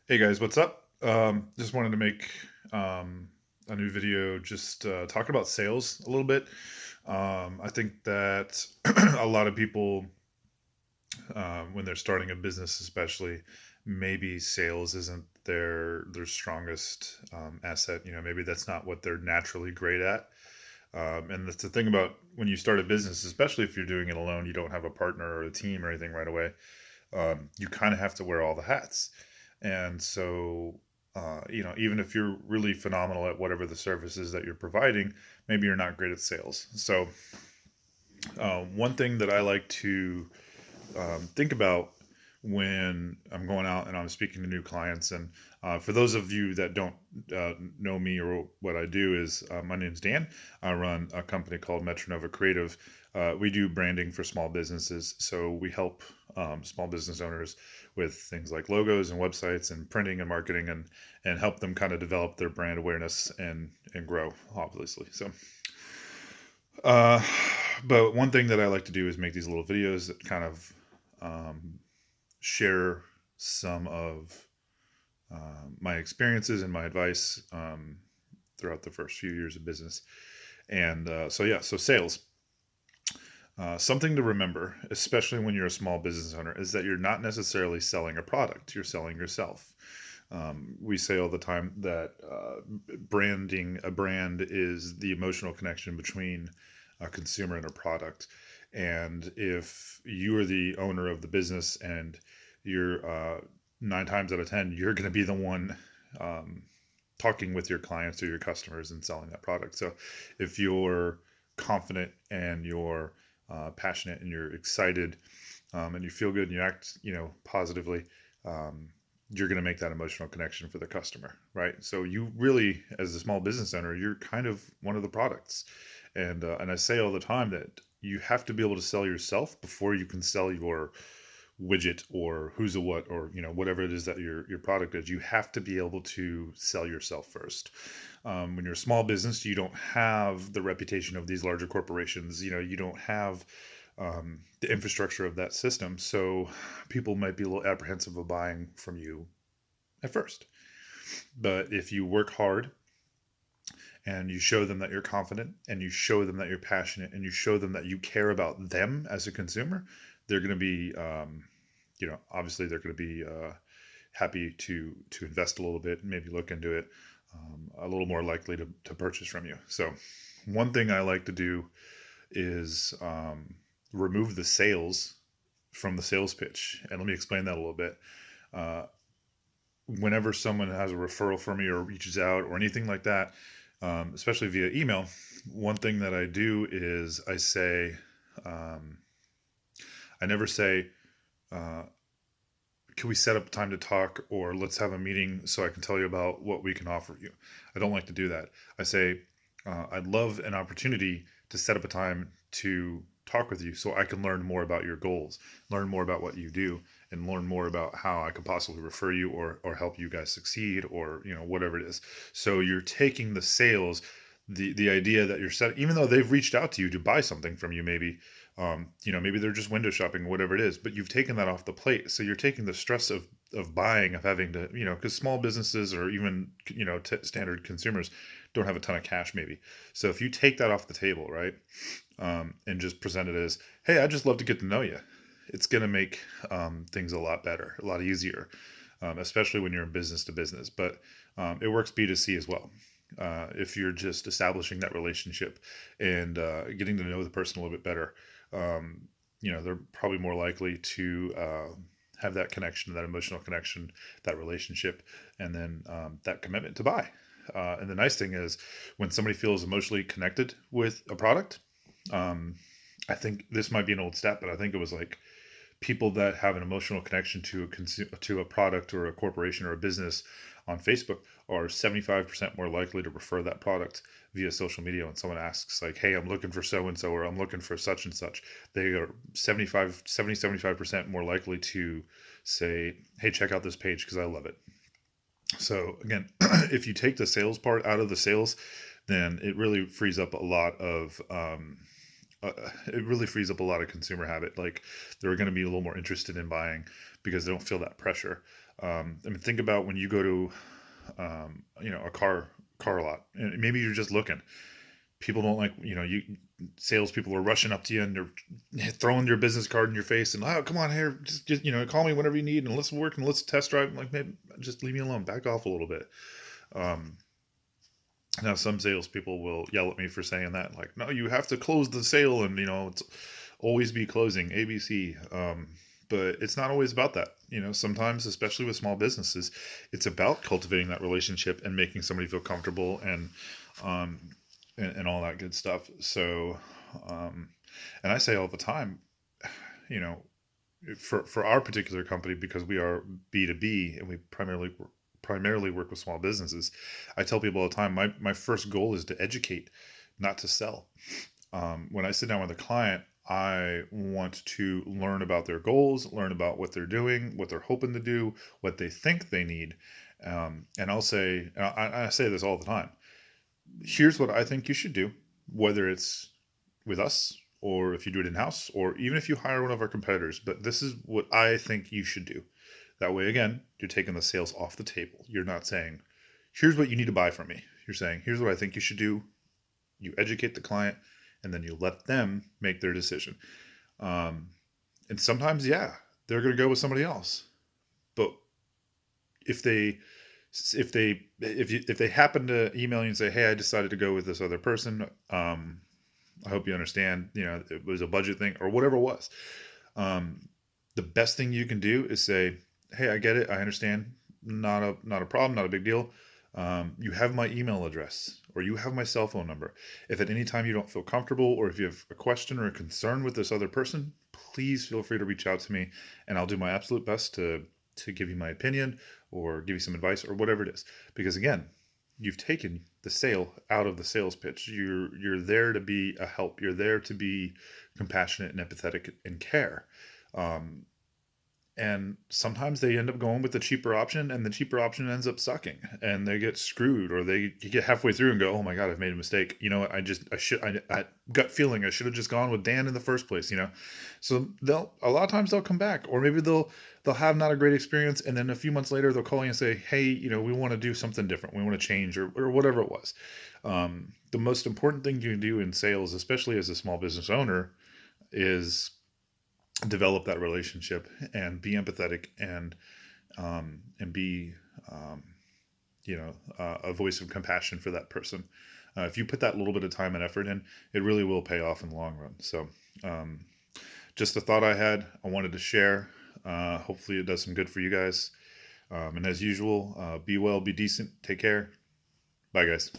Hey guys, what's up? Just wanted to make a new video just talking about sales a little bit. I think that a lot of people, when they're starting a business, especially, maybe sales isn't their strongest asset. Maybe that's not what they're naturally great at. And that's the thing about when you start a business, especially if you're doing it alone, you don't have a partner or a team or anything right away. You kind of have to wear all the hats. And so, even if you're really phenomenal at whatever the services that you're providing, maybe you're not great at sales. So, one thing that I like to think about when I'm going out and I'm speaking to new clients, and for those of you that don't know me or what I do, is my name's Dan. I run a company called Metronova Creative. We do branding for small businesses, so we help small business owners with things like logos and websites and printing and marketing, and help them kind of develop their brand awareness and grow, obviously. So uh, but one thing that I like to do is make these little videos that kind of um, share some of my experiences and my advice throughout the first few years of business. And so sales. Something to remember, especially when you're a small business owner, is that you're not necessarily selling a product, you're selling yourself. We say all the time that branding a brand is the emotional connection between a consumer and a product. And if you are the owner of the business and you're 9 times out of 10, you're going to be the one um, talking with your clients or your customers and selling that product. So if you're confident and you're passionate and you're excited and you feel good and you act, positively, um, you're going to make that emotional connection for the customer, right? So you really, as a small business owner, you're kind of one of the products, and I say all the time that you have to be able to sell yourself before you can sell your widget or who's a what, or whatever it is that your product is. You have to be able to sell yourself first. When you're a small business, you don't have the reputation of these larger corporations. You don't have the infrastructure of that system, so people might be a little apprehensive of buying from you at first. But if you work hard and you show them that you're confident and you show them that you're passionate and you show them that you care about them as a consumer, they're going to be obviously they're going to be happy to invest a little bit and maybe look into it, a little more likely to purchase from you. So one thing I like to do is remove the sales from the sales pitch, and let me explain that a little bit. uh, Whenever someone has a referral for me or reaches out or anything like that, especially via email, one thing that I do is um, I never say, uh, can we set up time to talk, or let's have a meeting so I can tell you about what we can offer you. I don't like to do that. I say, I'd love an opportunity to set up a time to talk with you so I can learn more about your goals, learn more about what you do, and learn more about how I could possibly refer you or help you guys succeed, or whatever it is. So you're taking the sales, the idea that you're set, even though they've reached out to you to buy something from you, maybe maybe they're just window shopping, whatever it is, but you've taken that off the plate. So you're taking the stress of buying, of having to, because small businesses or even standard consumers don't have a ton of cash, maybe. So if you take that off the table, right, and just present it as, hey, I just love to get to know you, it's going to make things a lot better, a lot easier, especially when you're in business to business. But it works B2C as well. If you're just establishing that relationship and getting to know the person a little bit better, um, they're probably more likely to have that connection, that emotional connection, that relationship, and then that commitment to buy. And the nice thing is, when somebody feels emotionally connected with a product, um, I think this might be an old stat, but I think it was like people that have an emotional connection to to a product or a corporation or a business on Facebook are 75% more likely to refer that product via social media. When someone asks, like, hey, I'm looking for so and so, or I'm looking for such and such, they are 75% more likely to say, hey, check out this page because I love it. So again, if you take the sales part out of the sales, then it really frees up a lot of it really frees up a lot of consumer habit. Like they're going to be a little more interested in buying because they don't feel that pressure. I mean, think about when you go to, a car lot, and maybe you're just looking. People don't like, salespeople are rushing up to you and they're throwing your business card in your face and, oh, come on here, just call me whenever you need and let's work and let's test drive. Like, maybe just leave me alone, back off a little bit. Um, Now, some salespeople will yell at me for saying that, like, no, you have to close the sale, and it's always be closing ABC. But it's not always about that. Sometimes, especially with small businesses, it's about cultivating that relationship and making somebody feel comfortable um, and all that good stuff. So, um, and I say all the time, you know, for our particular company, because we are B2B and we primarily work with small businesses, I tell people all the time, my first goal is to educate, not to sell. When I sit down with a client, I want to learn about their goals, learn about what they're doing, what they're hoping to do, what they think they need. And I'll say, and I say this all the time, here's what I think you should do, whether it's with us or if you do it in house or even if you hire one of our competitors. But this is what I think you should do. That way, again, you're taking the sales off the table. You're not saying, here's what you need to buy from me. You're saying, here's what I think you should do. You educate the client and then you let them make their decision. Um, and sometimes, yeah, they're going to go with somebody else. But if they if they happen to email you and say, hey, I decided to go with this other person, I hope you understand, it was a budget thing or whatever it was. Um, the best thing you can do is say, hey, I get it, I understand, not a problem, not a big deal. You have my email address or you have my cell phone number. If at any time you don't feel comfortable or if you have a question or a concern with this other person, please feel free to reach out to me and I'll do my absolute best to give you my opinion or give you some advice or whatever it is. Because again, you've taken the sale out of the sales pitch. You're there to be a help. You're there to be compassionate and empathetic and care. Um, and sometimes they end up going with the cheaper option and the cheaper option ends up sucking and they get screwed or they get halfway through and go, oh my God, I've made a mistake. You know what? I gut feeling I should have just gone with Dan in the first place. So a lot of times they'll come back or maybe they'll have not a great experience. And then a few months later, they'll call you and say, hey, we want to do something different. We want to change or whatever it was. The most important thing you can do in sales, especially as a small business owner, is develop that relationship and be empathetic and be um, a voice of compassion for that person. If you put that little bit of time and effort in, it really will pay off in the long run. So um, just a thought I had, I wanted to share. Hopefully it does some good for you guys. And as usual, be well, be decent, take care. Bye, guys.